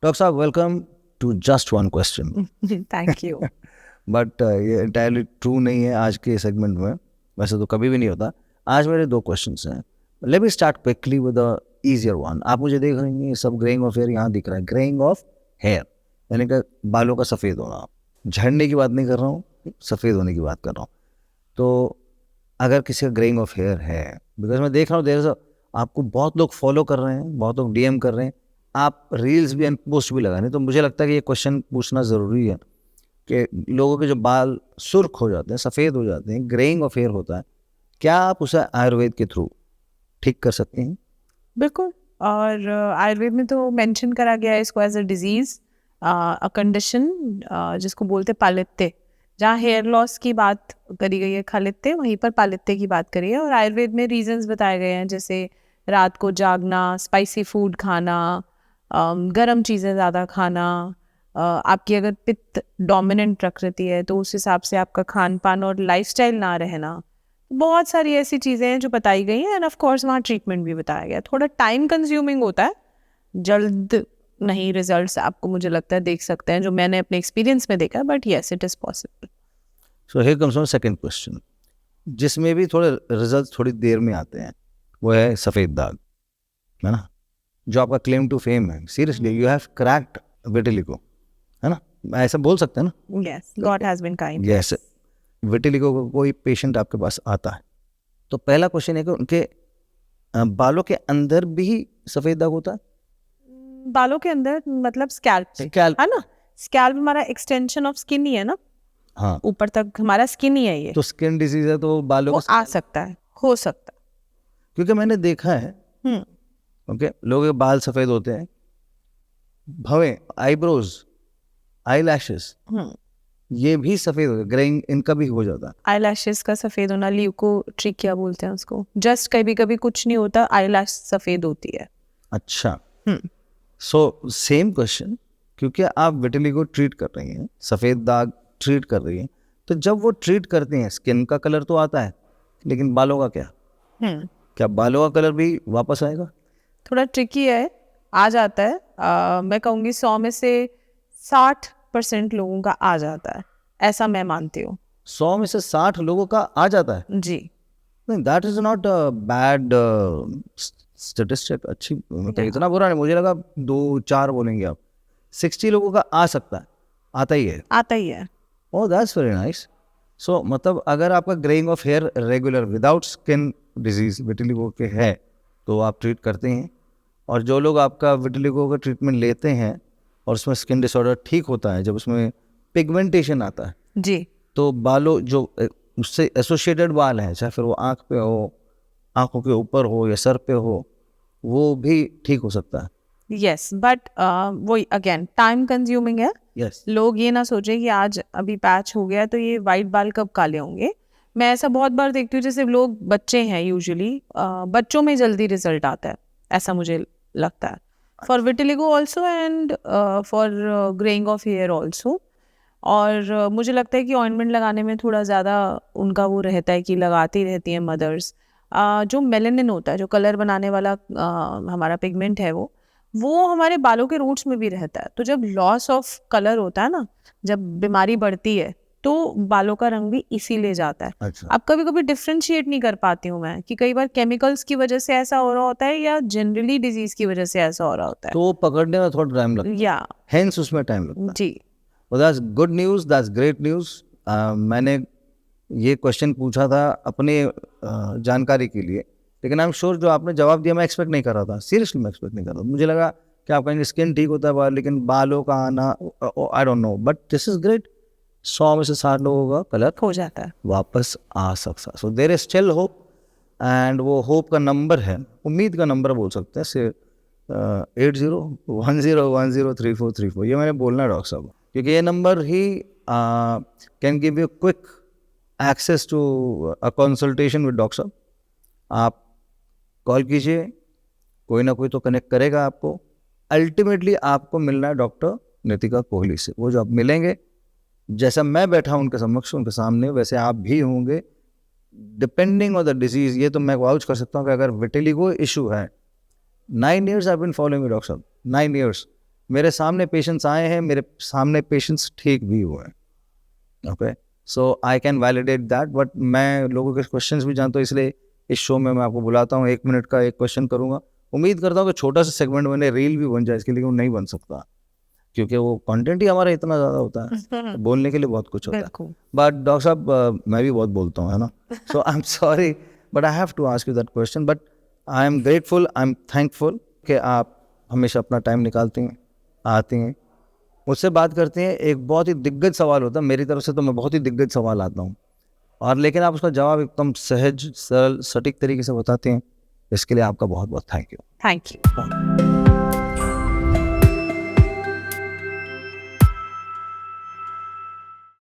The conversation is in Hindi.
डॉक्टर साहब welcome to just one question. Thank you. But ये इंटायरली ट्रू नहीं है आज के सेगमेंट में, वैसे तो कभी भी नहीं होता। आज मेरे 2 क्वेश्चंस हैं। Let me start quickly with a easier one. आप मुझे देख रहे हैं सब ग्रेइंग ऑफ हेयर यहाँ दिख रहा है, ग्रेइंग ऑफ हेयर यानी कि बालों का सफ़ेद होना। झड़ने की बात नहीं कर रहा हूँ, सफ़ेद होने की बात कर रहा हूँ। तो अगर किसी का ग्रेइंग ऑफ हेयर है, बिकॉज मैं देख रहा हूँ देर से आपको बहुत लोग फॉलो कर रहे हैं, बहुत लोग डीएम कर रहे हैं, आप रील्स भी एंड पोस्ट भी लगा रहे हैं, तो मुझे लगता है कि ये क्वेश्चन पूछना ज़रूरी है कि लोगों के जो बाल सुर्ख हो जाते हैं, सफ़ेद हो जाते हैं, ग्रेइंग ऑफ हेयर होता है, क्या आप उसे आयुर्वेद के थ्रू ठीक कर सकते हैं? बिल्कुल। और आयुर्वेद में तो मेंशन करा गया है इसको as a disease, a condition जिसको बोलते पालित्य। जहाँ हेयर लॉस की बात करी गई है खालित्य, वहीं पर पालित्य की बात करी है। और आयुर्वेद में रीजंस बताए गए हैं, जैसे रात को जागना, स्पाइसी फूड खाना, गरम चीज़ें ज़्यादा खाना, आपकी अगर पित्त डोमिनेंट प्रकृति है तो उस हिसाब से आपका खान पान और लाइफस्टाइल ना रहना, बहुत सारी ऐसी चीज़ें हैं जो बताई गई हैं। एंड ऑफ कोर्स वहाँ ट्रीटमेंट भी बताया गया है। थोड़ा टाइम कंज्यूमिंग होता है, जल्द नहीं रिजल्ट्स आपको मुझे लगता है देख सकते हैं, जो मैंने अपने एक्सपीरियंस में देखा है, but yes it is possible. So here comes my second question, जिसमें भी थोड़े रिजल्ट थोड़ी देर में आते हैं, वो है सफ़ेद दाग, है ना, जो आपका क्लेम टू फेम है। Seriously you have cracked vitiligo, है ना, ऐसा बोल सकते हैं ना? Yes, god has been kind. Yes, vitiligo को कोई पेशेंट आपके पास आता है तो पहला क्वेश्चन है कि उनके बालों के अंदर भी सफ़ेद दाग होता है? बालों के अंदर मतलब स्कैल्प पे, Scalp- है ना। स्कैल्प हमारा एक्सटेंशन ऑफ स्किन ही है ना, हाँ, ऊपर तक हमारा स्किन ही है ये, तो स्किन डिजीज है तो बालों वो का आ सकता है, हो सकता क्योंकि मैंने देखा है, है। ओके, लोगों के बाल सफ़ेद होते हैं, भवें, आईब्रोज, आई लैशेस, ये भी सफ़ेद हो, ग्रेइंग इनका भी हो जाता है। आई लैशेस का सफ़ेद होना, ल्यूकोट्रिकिया बोलते हैं उसको। जस्ट कभी कभी कुछ नहीं होता, आई लैश सफ़ेद होती है। अच्छा, सो सेम क्वेश्चन, क्योंकि आप विटिलिगो ट्रीट कर रही हैं, सफ़ेद दाग ट्रीट कर रही हैं, तो जब वो ट्रीट करते हैं स्किन का कलर तो आता है, लेकिन बालों का क्या? क्या बालों का कलर भी वापस आएगा? थोड़ा ट्रिकी है, आ जाता है। मैं कहूँगी 100 में से 60% लोगों का आ जाता है, ऐसा मैं मानती हूँ। 100 में से 60 लोगों का आ जाता है? जी। नहीं, that is not a bad statistic. अच्छी, मतलब इतना बुरा नहीं, मुझे लगा 2-4 बोलेंगे आप। 60 लोगों का आ सकता है, आता ही है। आता ही है। Oh that's very nice. So मतलब अगर आपका greying of hair regular without skin disease vitiligo के है तो आप ट्रीट करते हैं, और जो लोग आपका विटिलिगो का ट्रीटमेंट लेते हैं और उसमें स्किन डिसऑर्डर ठीक होता है, जब उसमें पिगमेंटेशन आता है, जी। तो बालों जो उससे एसोसिएटेड बाल हैं, चाहे फिर वो आँख पे हो, आँखों के ऊपर हो या सर पे हो, वो भी ठीक हो सकता है। यस, बट वो अगेन टाइम कंज्यूमिंग है। यस, लोग ये ना सोचे कि आज अभी पैच हो गया तो ये वाइट बाल कब काले होंगे। मैं ऐसा बहुत बार देखती हूँ, जैसे लोग बच्चे हैं, यूजुअली बच्चों में जल्दी रिजल्ट आता है, ऐसा मुझे लगता है, for vitiligo also and for greying of hair also. और मुझे लगता है कि ऑइंटमेंट लगाने में थोड़ा ज़्यादा उनका वो रहता है कि लगाती रहती हैं मदर्स। जो मेलेनिन होता है, जो कलर बनाने वाला हमारा पिगमेंट है, वो हमारे बालों के रूट्स में भी रहता है। तो जब लॉस ऑफ कलर होता है ना, जब बीमारी बढ़ती है, तो बालों का रंग भी इसीलिए जाता है। अच्छा, अब कभी कभी डिफ्रेंशिएट नहीं कर पाती हूँ मैं कि कई बार केमिकल्स की वजह से ऐसा हो रहा होता है या जनरली डिजीज की वजह से ऐसा हो रहा होता तो वो पकड़ने में थोड़ा टाइम लगता है। है, या हेंस उसमें टाइम लगता है। जी। well, that's good news, that's great news. मैंने ये क्वेश्चन पूछा था अपने जानकारी के लिए, लेकिन आई एम श्योर जो आपने जवाब दिया मैं एक्सपेक्ट नहीं कर रहा था, सीरियसली मैं एक्सपेक्ट नहीं कर रहा था। मुझे लगा कि आप कहेंगे स्किन ठीक होता है बाल, लेकिन बालों का आना I don't know, but this is great. 100 में से 60 लोगों का कलर हो जाता है। वापस आ सकता, so there is still hope, and वो होप का नंबर है, उम्मीद का नंबर बोल सकते हैं, से 8010103434। ये मैंने बोलना है डॉक्टर साहब, क्योंकि ये नंबर ही can give you quick access to a consultation with doctor साहब। आप कॉल कीजिए, कोई ना कोई तो कनेक्ट करेगा आपको। अल्टीमेटली आपको मिलना है डॉक्टर नितिका कोहली से। वो जो आप मिलेंगे, जैसा मैं बैठा हूँ उनके समक्ष, उनके सामने, वैसे आप भी होंगे, डिपेंडिंग ऑन द डिजीज। ये तो मैं वाउच कर सकता हूँ कि अगर विटिलिगो इशू है, 9 years I've been following you, doctor साहब, 9 years, मेरे सामने पेशेंट्स आए हैं, मेरे सामने पेशेंट्स ठीक भी हुए हैं, okay, so I can validate that. But मैं लोगों के क्वेश्चंस भी जानता हूँ, इसलिए इस शो में मैं आपको बुलाता हूँ, 1 मिनट का एक क्वेश्चन करूँगा। उम्मीद करता हूँ कि छोटा सा सेगमेंट बने, रील भी बन जाए इसके, लेकिन वो नहीं बन सकता क्योंकि वो कंटेंट ही हमारा इतना ज़्यादा होता है, बोलने के लिए बहुत कुछ होता है। बिल्कुल। बट डॉक्टर साहब मैं भी बहुत बोलता हूँ, है ना, so I am sorry but I have to ask you that question. But I am grateful, I am thankful कि आप हमेशा अपना टाइम निकालती हैं, आती हैं, मुझसे बात करती हैं। एक बहुत ही दिग्गज सवाल होता है मेरी तरफ से, तो मैं बहुत ही दिग्गज सवाल आता हूँ, और लेकिन आप उसका जवाब एकदम सहज, सरल, सटीक तरीके से बताते हैं। इसके लिए आपका बहुत बहुत थैंक यू। Thank you.